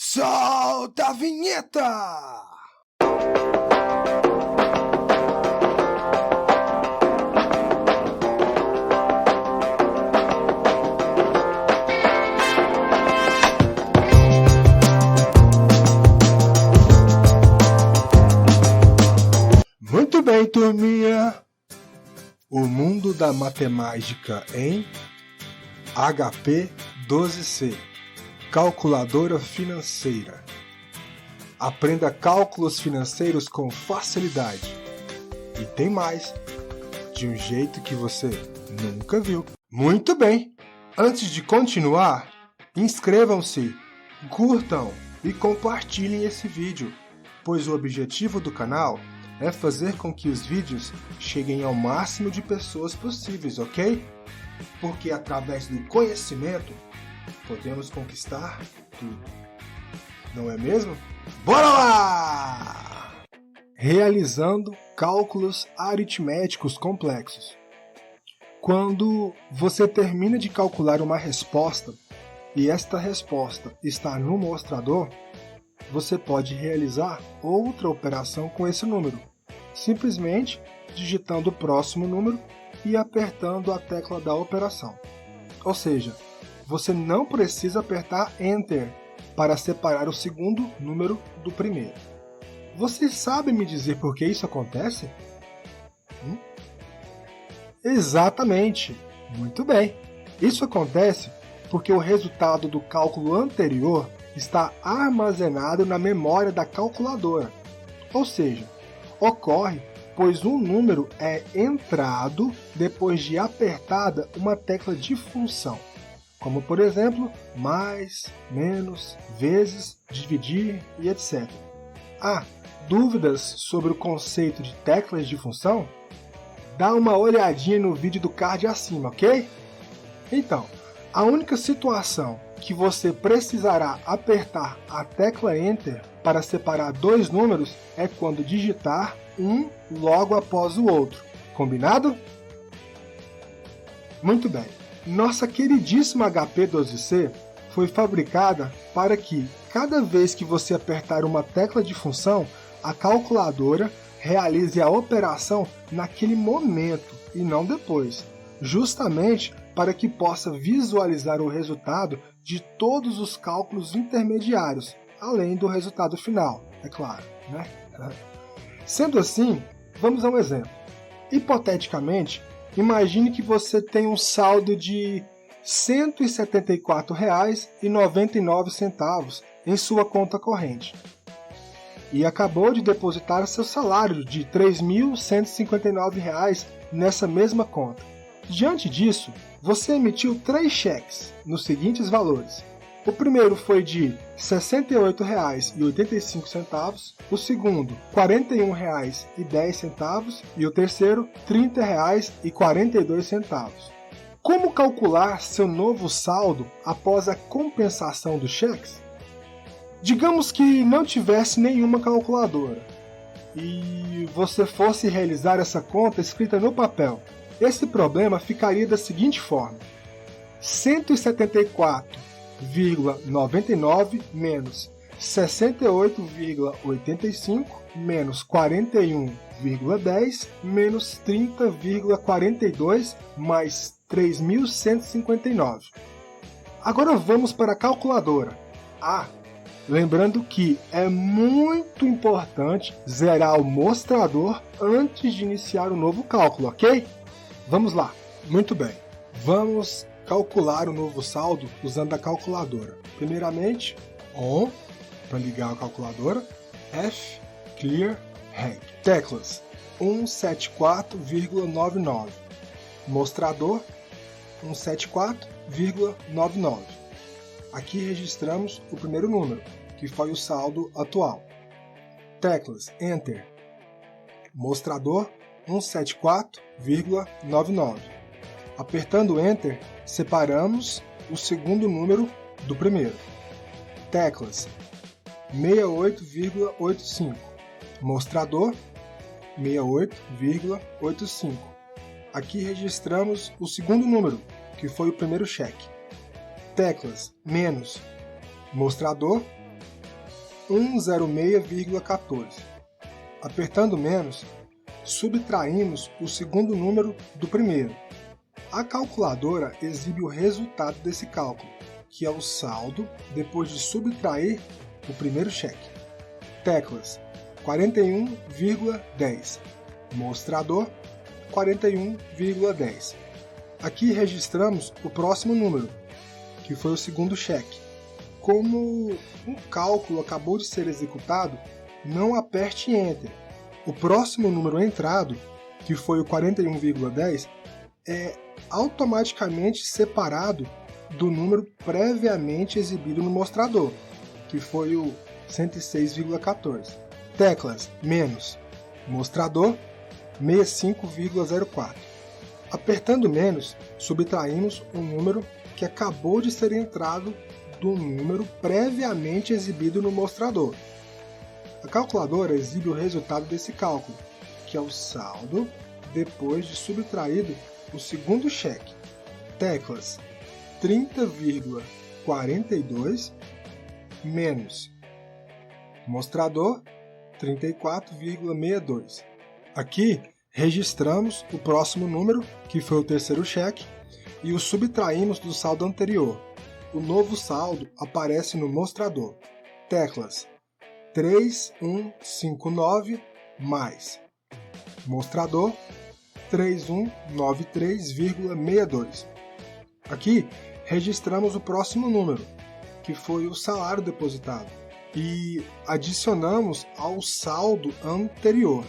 Solta a vinheta! Muito bem, turminha! O mundo da matemática em HP 12C. Calculadora financeira. Aprenda cálculos financeiros com facilidade. E tem mais, de um jeito que você nunca viu. Muito bem! Antes de continuar, inscrevam-se, curtam e compartilhem esse vídeo, pois o objetivo do canal é fazer com que os vídeos cheguem ao máximo de pessoas possíveis, ok? Porque através do conhecimento podemos conquistar tudo. Não é mesmo? Bora lá! Realizando cálculos aritméticos complexos. Quando você termina de calcular uma resposta e esta resposta está no mostrador, você pode realizar outra operação com esse número, simplesmente digitando o próximo número e apertando a tecla da operação. Ou seja, você não precisa apertar Enter para separar o segundo número do primeiro. Você sabe me dizer por que isso acontece? Exatamente! Muito bem! Isso acontece porque o resultado do cálculo anterior está armazenado na memória da calculadora. Ou seja, ocorre pois um número é entrado depois de apertada uma tecla de função, como por exemplo, mais, menos, vezes, dividir e etc. Dúvidas sobre o conceito de teclas de função? Dá uma olhadinha no vídeo do card acima, ok? Então, a única situação que você precisará apertar a tecla Enter para separar dois números é quando digitar um logo após o outro. Combinado? Muito bem. Nossa queridíssima HP 12C foi fabricada para que, cada vez que você apertar uma tecla de função, a calculadora realize a operação naquele momento e não depois, justamente para que possa visualizar o resultado de todos os cálculos intermediários, além do resultado final, é claro, né? Sendo assim, vamos a um exemplo. Hipoteticamente, imagine que você tem um saldo de R$ 174,99 em sua conta corrente e acabou de depositar seu salário de R$ 3.159 nessa mesma conta. Diante disso, você emitiu 3 cheques nos seguintes valores. O primeiro foi de R$ 68,85, o segundo R$ 41,10 e o terceiro R$ 30,42. Como calcular seu novo saldo após a compensação dos cheques? Digamos que não tivesse nenhuma calculadora e você fosse realizar essa conta escrita no papel. Esse problema ficaria da seguinte forma: 174,99 menos 68,85 menos 41,10 menos 30,42 mais 3.159. Agora vamos para a calculadora. Lembrando que é muito importante zerar o mostrador antes de iniciar o novo cálculo, ok? Vamos lá. Muito bem. Vamos calcular o novo saldo usando a calculadora. Primeiramente, ON para ligar a calculadora, F, Clear, Rank. Teclas 174,99. Mostrador 174,99. Aqui registramos o primeiro número, que foi o saldo atual. Teclas Enter. Mostrador 174,99. Apertando Enter, separamos o segundo número do primeiro. Teclas 68,85. Mostrador 68,85. Aqui registramos o segundo número, que foi o primeiro cheque. Teclas menos. Mostrador 106,14. Apertando menos, subtraímos o segundo número do primeiro. A calculadora exibe o resultado desse cálculo, que é o saldo depois de subtrair o primeiro cheque. Teclas 41,10. Mostrador 41,10. Aqui registramos o próximo número, que foi o segundo cheque. Como um cálculo acabou de ser executado, não aperte Enter. O próximo número entrado, que foi o 41,10, é automaticamente separado do número previamente exibido no mostrador, que foi o 106,14. Teclas menos, mostrador 65,04. Apertando menos, subtraímos um número que acabou de ser entrado do número previamente exibido no mostrador. A calculadora exibe o resultado desse cálculo, que é o saldo depois de subtraído o segundo cheque. Teclas 30,42 menos mostrador 34,62. Aqui registramos o próximo número, que foi o terceiro cheque, e o subtraímos do saldo anterior. O novo saldo aparece no mostrador. Teclas 3159 mais mostrador 3193,62. Aqui registramos o próximo número, que foi o salário depositado, e adicionamos ao saldo anterior.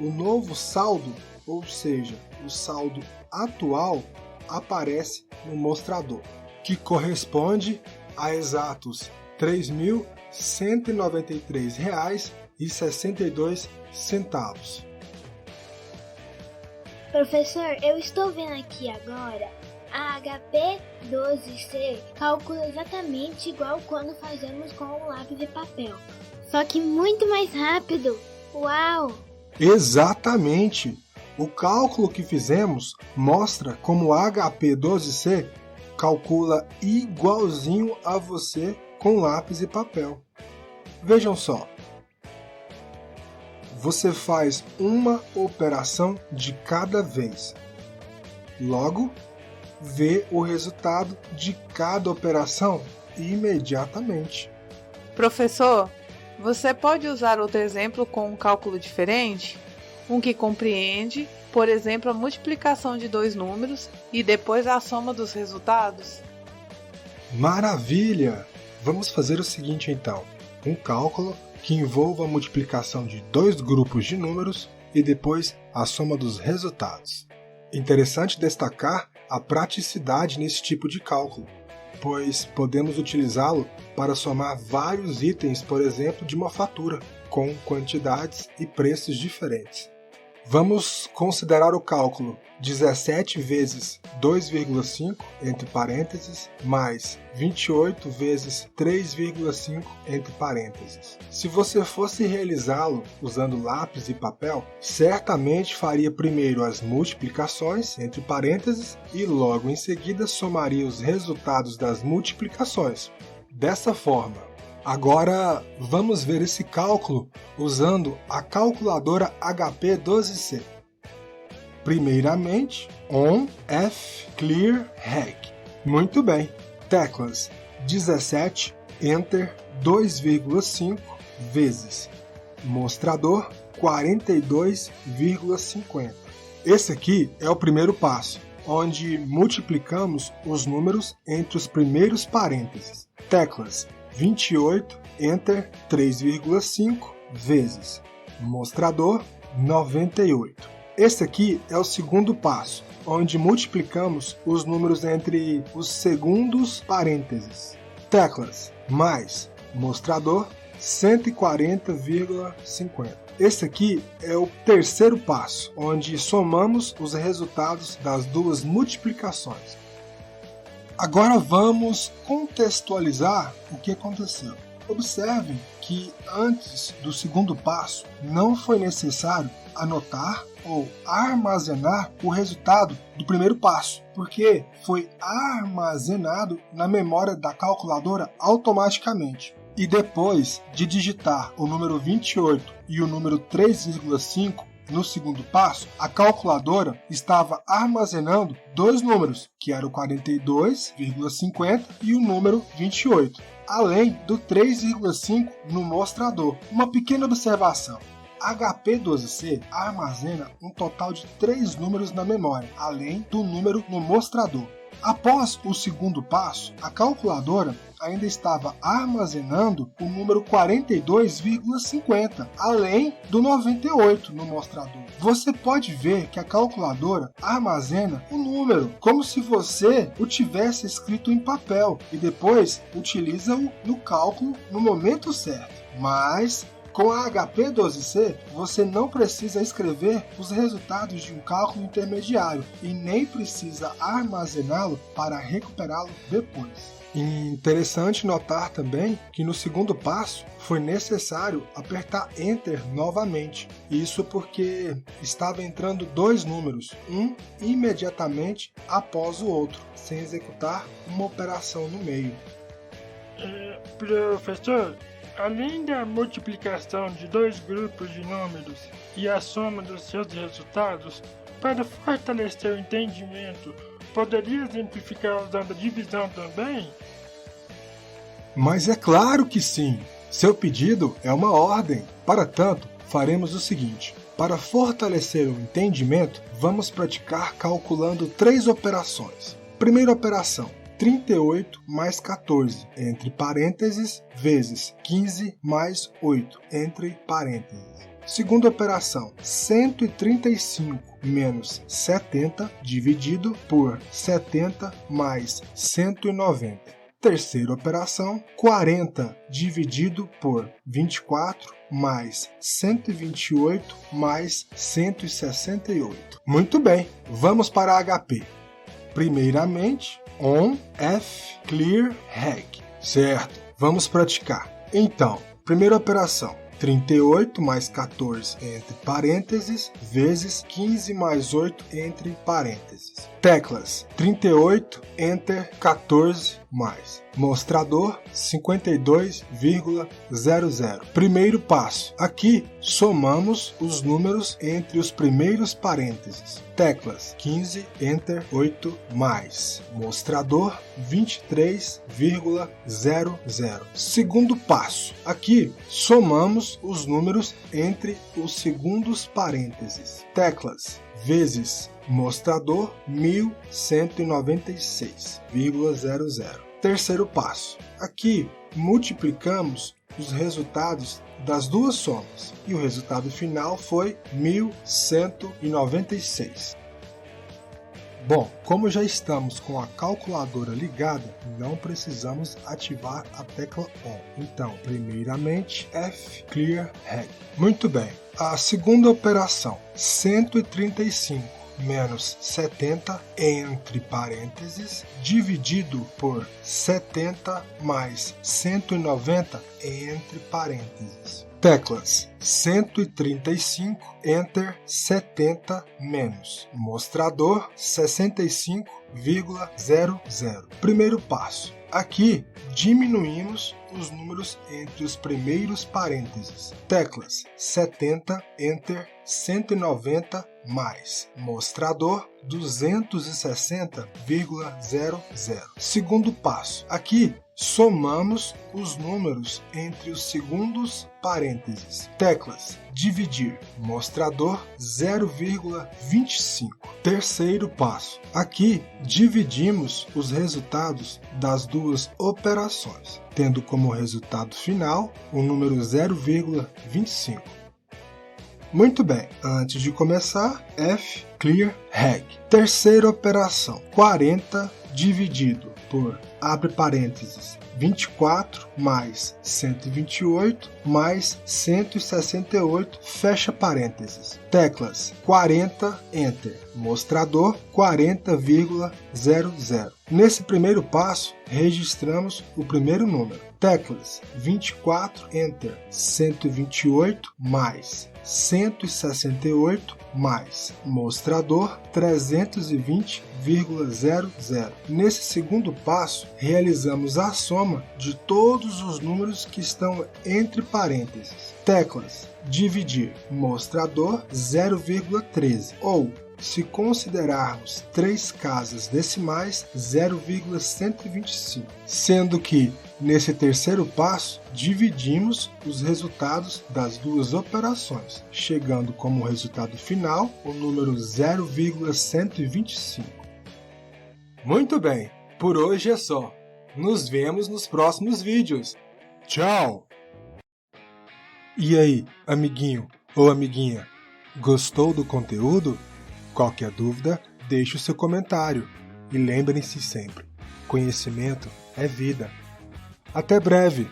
O novo saldo, ou seja, o saldo atual, aparece no mostrador, que corresponde a exatos R$ 3.193,62. Professor, eu estou vendo aqui agora, a HP 12C calcula exatamente igual quando fazemos com o lápis e papel, só que muito mais rápido. Uau! Exatamente! O cálculo que fizemos mostra como a HP 12C calcula igualzinho a você com lápis e papel. Vejam só. Você faz uma operação de cada vez. Logo, vê o resultado de cada operação imediatamente. Professor, você pode usar outro exemplo com um cálculo diferente? Um que compreende, por exemplo, a multiplicação de dois números e depois a soma dos resultados? Maravilha! Vamos fazer o seguinte então. Um cálculo que envolva a multiplicação de dois grupos de números e depois a soma dos resultados. Interessante destacar a praticidade nesse tipo de cálculo, pois podemos utilizá-lo para somar vários itens, por exemplo, de uma fatura, com quantidades e preços diferentes. Vamos considerar o cálculo 17 vezes 2,5, entre parênteses, mais 28 vezes 3,5, entre parênteses. Se você fosse realizá-lo usando lápis e papel, certamente faria primeiro as multiplicações, entre parênteses, e logo em seguida somaria os resultados das multiplicações. Dessa forma, agora vamos ver esse cálculo usando a calculadora HP 12C. Primeiramente, ON, F, Clear, REC. Muito bem. Teclas 17, Enter, 2,5 vezes mostrador 42,50. Esse aqui é o primeiro passo, onde multiplicamos os números entre os primeiros parênteses. Teclas 28, Enter, 3,5 vezes mostrador 98. Esse aqui é o segundo passo, onde multiplicamos os números entre os segundos parênteses. Teclas mais mostrador 140,50. Esse aqui é o terceiro passo, onde somamos os resultados das duas multiplicações. Agora vamos contextualizar o que aconteceu. Observem que antes do segundo passo não foi necessário anotar ou armazenar o resultado do primeiro passo, porque foi armazenado na memória da calculadora automaticamente. E depois de digitar o número 28 e o número 3,5 no segundo passo, a calculadora estava armazenando dois números, que era o 42,50 e o número 28, além do 3,5 no mostrador. Uma pequena observação. HP12C armazena um total de 3 números na memória, além do número no mostrador. Após o segundo passo, a calculadora ainda estava armazenando o número 42,50, além do 98 no mostrador. Você pode ver que a calculadora armazena o número, como se você o tivesse escrito em papel, e depois utiliza-o no cálculo no momento certo. Mas com a HP12C, você não precisa escrever os resultados de um cálculo intermediário e nem precisa armazená-lo para recuperá-lo depois. Interessante notar também que no segundo passo foi necessário apertar Enter novamente. Isso porque estava entrando dois números, um imediatamente após o outro, sem executar uma operação no meio. Professor, além da multiplicação de dois grupos de números e a soma dos seus resultados, para fortalecer o entendimento, poderia exemplificar usando a divisão também? Mas é claro que sim! Seu pedido é uma ordem. Para tanto, faremos o seguinte. Para fortalecer o entendimento, vamos praticar calculando 3 operações. Primeira operação. 38 mais 14, entre parênteses, vezes 15 mais 8, entre parênteses. Segunda operação, 135 menos 70, dividido por 70 mais 190. Terceira operação, 40 dividido por 24 mais 128 mais 168. Muito bem, vamos para a HP. Primeiramente, on, F, clear, reg. Certo, vamos praticar. Então, primeira operação, 38 mais 14 entre parênteses, vezes 15 mais 8 entre parênteses. Teclas, 38, Enter, 14, mais. Mostrador, 52,00. Primeiro passo. Aqui, somamos os números entre os primeiros parênteses. Teclas, 15, Enter, 8, mais. Mostrador, 23,00. Segundo passo. Aqui, somamos os números entre os segundos parênteses. Teclas, vezes mostrador 1196,00. Terceiro passo. Aqui multiplicamos os resultados das duas somas e o resultado final foi 1196. Bom, como já estamos com a calculadora ligada, não precisamos ativar a tecla ON. Então, primeiramente, F, clear, reg. Muito bem. A segunda operação, 135 menos 70 entre parênteses, dividido por 70 mais 190 entre parênteses. Teclas 135, Enter, 70 menos. Mostrador 65,00. Primeiro passo. Aqui diminuímos os números entre os primeiros parênteses. Teclas 70, Enter, 190 mais. Mostrador 260,00. Segundo passo. Aqui somamos os números entre os segundos parênteses. Teclas dividir. Mostrador 0,25. Terceiro passo. Aqui dividimos os resultados das duas operações, tendo como resultado final o número 0,25. Muito bem, antes de começar, F, clear, reg. Terceira operação, 40 dividido por, abre parênteses, 24 mais 128 mais 168, fecha parênteses. Teclas 40, Enter. Mostrador 40,00. Nesse primeiro passo, registramos o primeiro número. Teclas 24, Enter. 128 mais 168 mais mostrador 320,00. Nesse segundo passo, realizamos a soma de todos os números que estão entre parênteses. Teclas: dividir mostrador 0,13 ou, se considerarmos 3 casas decimais, 0,125, sendo que, nesse terceiro passo, dividimos os resultados das duas operações, chegando como resultado final o número 0,125. Muito bem, por hoje é só. Nos vemos nos próximos vídeos. Tchau! E aí, amiguinho ou amiguinha, gostou do conteúdo? Qualquer dúvida, deixe o seu comentário. E lembrem-se sempre, conhecimento é vida. Até breve!